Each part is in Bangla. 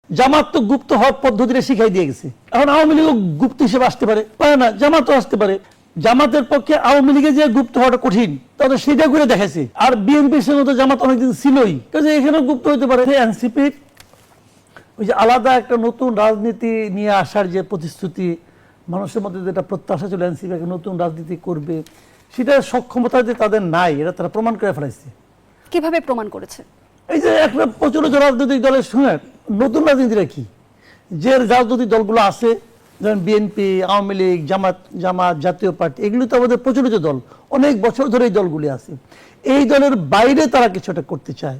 জামাত তো গুপ্ত হওয়ার পদ্ধতিটা শিখাই দিয়ে গেছে। এখন আওয়ামী লীগও গুপ্ত হিসেবে আসতে পারে, পারে না, জামাতও আসতে পারে। জামাতের পক্ষে আওয়ামী লীগে যে গুপ্ত হওয়াটা কঠিন, তাহলে সেটা করে দেখাইছে। আর বিএনপির সঙ্গে তো জামাত অনেকদিন ছিলই, কাজে এখানেও গুপ্ত হইতে পারে। এনসিপির ওই যে আলাদা একটা নতুন রাজনীতি নিয়ে আসার যে প্রতিশ্রুতি, মানুষের মধ্যে যেটা প্রত্যাশা ছিল এনসিপি একটা নতুন রাজনীতি করবে, সেটার সক্ষমতা যে তাদের নাই, এটা তারা প্রমাণ করে ফেলাইছে। কিভাবে প্রমাণ করেছে? এই যে একটা প্রচলিত রাজনৈতিক দলের সঙ্গে নতুন রাজনীতিটা কি, যে রাজনৈতিক দলগুলো আছে যেমন বিএনপি, আওয়ামী লীগ, জামাত, জাতীয় পার্টি, এগুলো তো আমাদের প্রচলিত দল, অনেক বছর ধরে এই দলগুলি আছে। এই দলের বাইরে তারা কিছু একটা করতে চায়,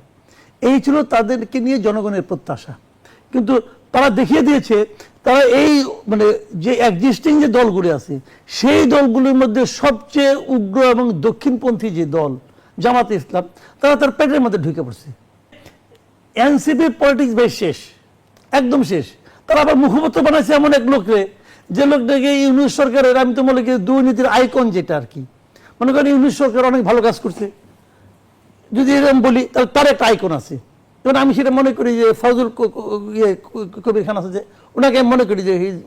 এই ছিল তাদেরকে নিয়ে জনগণের প্রত্যাশা। কিন্তু তারা দেখিয়ে দিয়েছে তারা এই মানে যে এক্সিস্টিং যে দলগুলি আছে সেই দলগুলির মধ্যে সবচেয়ে উগ্র এবং দক্ষিণপন্থী যে দল জামাতে ইসলাম, তারা তার পেটের মধ্যে ঢুকে পড়ছে। এনসিপি পলিটিক্স বেশ শেষ, একদম শেষ। তারা আবার মুখপাত্র বানাইছে এমন এক লোককে, যে লোকটাকে ইউনিট সরকারের, আমি তো মনে করি দুর্নীতির আইকন, যেটা আর কি মনে করেন ইউনিট সরকার অনেক ভালো কাজ করছে যদি এরকম বলি, তাহলে তার একটা আইকন আছে। যেমন আমি সেটা মনে করি যে ফজল কবির খান আছে, যে ওনাকে আমি মনে করি যে he is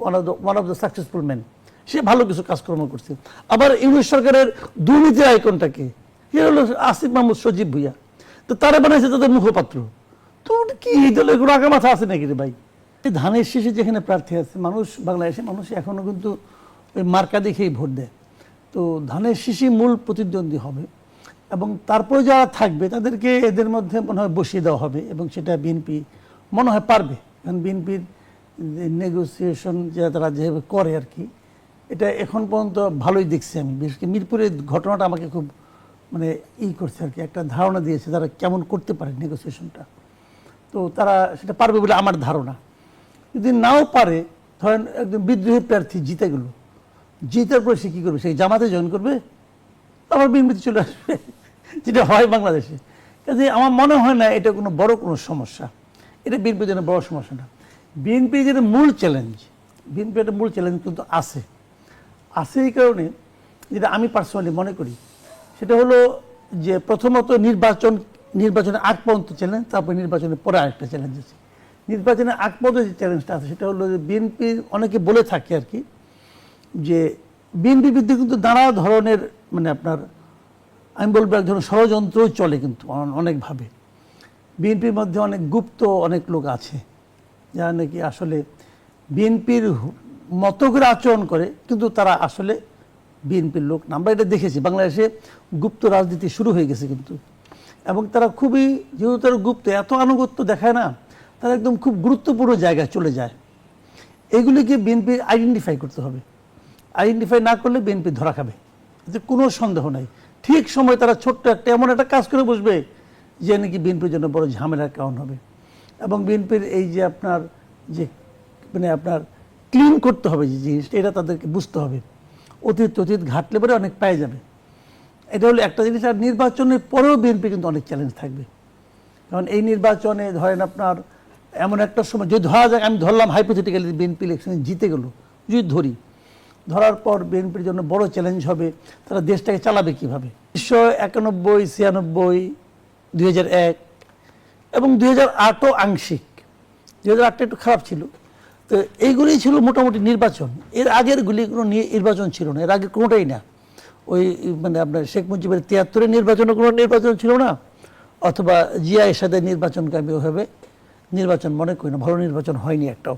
one of the successful man, সে ভালো কিছু কাজকর্ম করছে। আবার ইউনিট সরকারের দুর্নীতির আইকনটাকে সে হলো আসিফ মাহমুদ সজীব ভুইয়া, তো তারা বানাইছে তাদের মুখপাত্র। তো কি এই দলের কোনো আগা মাথা আছে নাকি রে ভাই? ধানের শীষে যেখানে প্রার্থী আছে মানুষ, বাংলাদেশে মানুষ এখনো কিন্তু ওই মার্কা দেখেই ভোট দেয়। তো ধানের শীষই মূল প্রতিদ্বন্দ্বী হবে, এবং তারপরে যারা থাকবে তাদেরকে এদের মধ্যে মনে হয় বসিয়ে দেওয়া হবে, এবং সেটা বিএনপি মনে হয় পারবে। কারণ বিএনপির নেগোসিয়েশন যা তারা যেভাবে করে আর কি, এটা এখন পর্যন্ত ভালোই দেখছি আমি। বিশেষ করে মিরপুরের ঘটনাটা আমাকে খুব মানে করছে আর কি, একটা ধারণা দিয়েছে তারা কেমন করতে পারে নেগোসিয়েশনটা। তো তারা সেটা পারবে বলে আমার ধারণা। যদি নাও পারে, ধরেন একজন বিদ্রোহী প্রার্থী জিতে গেল, জিতার পরে সে কী করবে? সে জামাতে জয়েন করবে, আবার বিএনপিতে চলে আসবে, যেটা হয় বাংলাদেশে। কাজে আমার মনে হয় না এটা কোনো বড় কোনো সমস্যা, এটা বিএনপির জন্য বড় সমস্যা না। বিএনপির যেটা মূল চ্যালেঞ্জ, বিএনপির একটা মূল চ্যালেঞ্জ কিন্তু আছে এই কারণে, যেটা আমি পার্সোনালি মনে করি, সেটা হলো যে প্রথমত নির্বাচনের আগ পর্যন্ত চ্যালেঞ্জ, তারপর নির্বাচনের পরে আরেকটা চ্যালেঞ্জ আছে। নির্বাচনের আগ পর্যন্ত যে চ্যালেঞ্জটা আছে সেটা হলো যে বিএনপি, অনেকে বলে থাকে আর কি, যে বিএনপির বিরুদ্ধে কিন্তু নানা ধরনের মানে আপনার, আমি বলবো এক ধরনের ষড়যন্ত্রও চলে কিন্তু অনেকভাবে। বিএনপির মধ্যে অনেক গুপ্ত অনেক লোক আছে যারা নাকি আসলে বিএনপির মতো করে আচরণ করে, কিন্তু তারা আসলে বিএনপির লোক না। আমরা এটা দেখেছি বাংলাদেশে গুপ্ত রাজনীতি শুরু হয়ে গেছে কিন্তু, এবং তারা খুবই, যেহেতু তারা গুপ্ত, এত আনুগত্য দেখায় না, তারা একদম খুব গুরুত্বপূর্ণ জায়গায় চলে যায়। এগুলিকে বিএনপি আইডেন্টিফাই করতে হবে, আইডেন্টিফাই না করলে বিএনপি ধরা খাবে, এতে কোনো সন্দেহ নাই। ঠিক সময় তারা ছোট্ট একটা এমন একটা কাজ করে বসবে যে নাকি বিএনপির জন্য বড় ঝামেলার কারণ হবে। এবং বিএনপির এই যে আপনার যে মানে আপনার ক্লিন করতে হবে যে জিনিসটা, এটা তাদেরকে বুঝতে হবে। অতীত ঘাটলে পরে অনেক পায়ে যাবে, এটা হলো একটা জিনিস। আর নির্বাচনের পরেও বিএনপি কিন্তু অনেক চ্যালেঞ্জ থাকবে, কারণ এই নির্বাচনে ধরেন আপনার এমন একটা সময় যদি ধরা যাক, আমি ধরলাম হাইপোথেটিক্যালি বিএনপি ইলেকশনে জিতে গেল, যদি ধরার পর বিএনপির জন্য বড় চ্যালেঞ্জ হবে তারা দেশটাকে চালাবে কীভাবে। 1991, 96, 2001 এবং 2008ও আংশিক, 2008টা একটু খারাপ ছিল। তো এইগুলি ছিল মোটামুটি নির্বাচন। এর আগের গুলি কোনো নির্বাচন ছিল না, এর আগে কোনোটাই না। ওই মানে আপনার শেখ মুজিবের 73-এর নির্বাচনও কোনো নির্বাচন ছিল না, অথবা জিয়া এরশাদের নির্বাচনকে আমি ওইভাবে নির্বাচন মনে করি না, ভালো নির্বাচন হয়নি একটাও।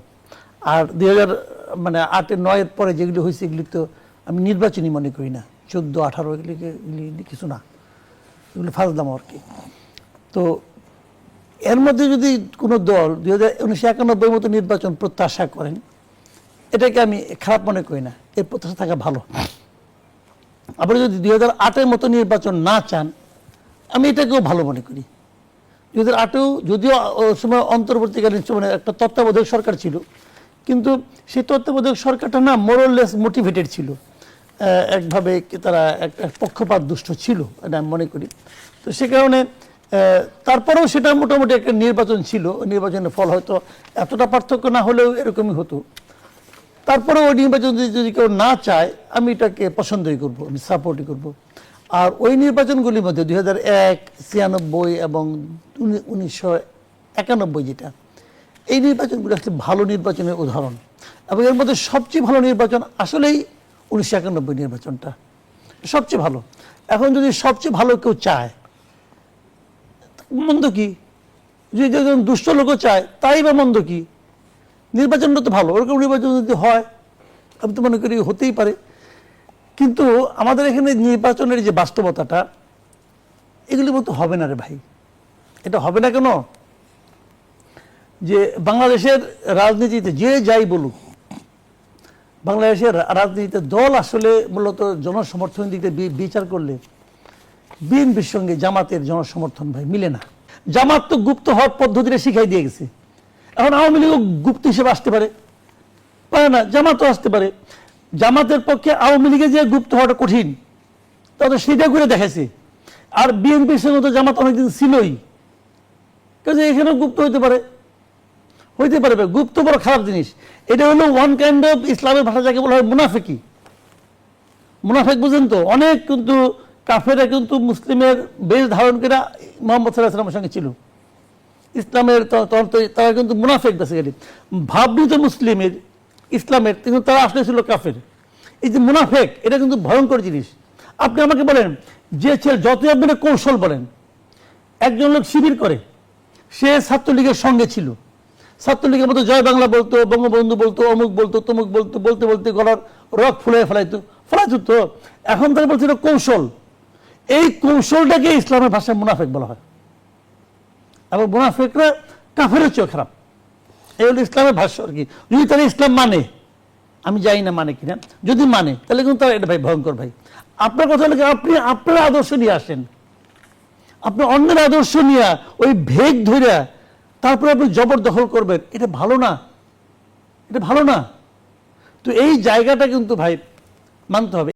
আর 2008-9-এর পরে যেগুলি হয়েছে এগুলি তো আমি নির্বাচনই মনে করি না, 14, 18 এগুলি কিছু না, এগুলো ফাজলাম আর কি। তো এর মধ্যে যদি কোনো দল 1991 মতো নির্বাচন প্রত্যাশা করেন, এটাকে আমি খারাপ মনে করি না, এর প্রত্যাশা থাকা ভালো। আবার যদি 2008-এর মতো নির্বাচন না চান, আমি এটাকেও ভালো মনে করি। 2008-এও যদিও ওই সময় অন্তর্বর্তীকালীন মানে একটা তত্ত্বাবধায়ক সরকার ছিল, কিন্তু সেই তত্ত্বাবধায়ক সরকারটা না মোরলেস মোটিভেটেড ছিল, একভাবে তারা একটা পক্ষপাত দুষ্ট ছিল, এটা আমি মনে করি। তো সে কারণে তারপরেও সেটা মোটামুটি একটা নির্বাচন ছিল, নির্বাচনের ফল হয়তো এতটা পার্থক্য না হলেও এরকমই হতো। তারপরে ওই নির্বাচন যদি কেউ না চায়, আমি এটাকে পছন্দই করব, আমি সাপোর্টই করব। আর ওই নির্বাচনগুলির মধ্যে 2001, 96 এবং 1991 যেটা, এই নির্বাচনগুলো আসলে ভালো নির্বাচনের উদাহরণ, এবং এর মধ্যে সবচেয়ে ভালো নির্বাচন আসলেই 1991 নির্বাচনটা সবচেয়ে ভালো। এখন যদি সবচেয়ে ভালো কেউ চায়, মন্দ কি? যদি একজন দুষ্ট লোকও চায়, তাই বা মন্দ কি? নির্বাচনটা তো ভালো, ওরকম নির্বাচন যদি হয় আমি তো মনে করি হতেই পারে। কিন্তু আমাদের এখানে নির্বাচনের যে বাস্তবতাটা, এগুলির মতো হবে না রে ভাই। এটা হবে না কেন? যে বাংলাদেশের রাজনীতিতে যে যাই বলুক, বাংলাদেশের রাজনীতিতে দল আসলে মূলত জনসমর্থন দিক থেকে বিচার করলে বিএনপির সঙ্গে জামাতের জনসমর্থন ভাই মিলে না। জামাত তো গুপ্ত হওয়ার পদ্ধতিটা শিখাই দিয়ে গেছে, এখন আওয়ামী লীগও গুপ্ত হিসেবে আসতে পারে, পারে না? জামাতও আসতে পারে। জামাতের পক্ষে আওয়ামী লীগে যে গুপ্ত হওয়াটা কঠিন, তাহলে সেটা করে দেখাইছে। আর বিএনপির সঙ্গে তো জামাত অনেকদিন ছিলই, কাজে এখানেও গুপ্ত হইতে পারে, হইতে পারবে। গুপ্ত বড় খারাপ জিনিস। এটা হলো ওয়ান কাইন্ড অফ, ইসলামের ভাষা যাকে বলা হয় মুনাফিকি। মুনাফেক বুঝেন তো? অনেক কিন্তু কাফেরা কিন্তু মুসলিমের বেশ ধারণ করে মোহাম্মদ সাল্লাল্লাহু আলাইহি ওয়াসাল্লামের সঙ্গে ছিল। ইসলামের তারা কিন্তু মুনাফেক বেসিক্যালি ভাবনিত মুসলিমের ইসলামের, কিন্তু তারা আসলে ছিল কাফের। এই যে মুনাফেক, এটা কিন্তু ভয়ঙ্কর জিনিস। আপনি আমাকে বলেন, যে ছেলে যতই আপনি কৌশল বলেন, একজন লোক শিবির করে, সে ছাত্রলীগের সঙ্গে ছিল, ছাত্রলীগের মতো জয় বাংলা বলতো, বঙ্গবন্ধু বলতো, অমুক বলতো, তমুক বলতো, বলতে বলতে গলার রক ফুলে ফেলাইতো। তো এখন তারা বলছিল কৌশল। এই কৌশলটাকে ইসলামের ভাষায় মুনাফেক বলা হয়, এবং মুনাফেকরা কাফেরের চেয়েও খারাপ। এই হলো ইসলামের ভাষ্য আর কি। যদি তারা ইসলাম মানে, আমি জানি না মানে কিনা, যদি মানে তাহলে কিন্তু তারা এটা ভাই ভয়ঙ্কর ভাই। আপনার কথা হলো আপনি আপনার আদর্শ নিয়ে আসেন, আপনি অন্যের আদর্শ নিয়ে ওই ভেগ ধরে তারপরে আপনি জবরদখল করবেন, এটা ভালো না, এটা ভালো না। তো এই জায়গাটা কিন্তু ভাই মানতে হবে।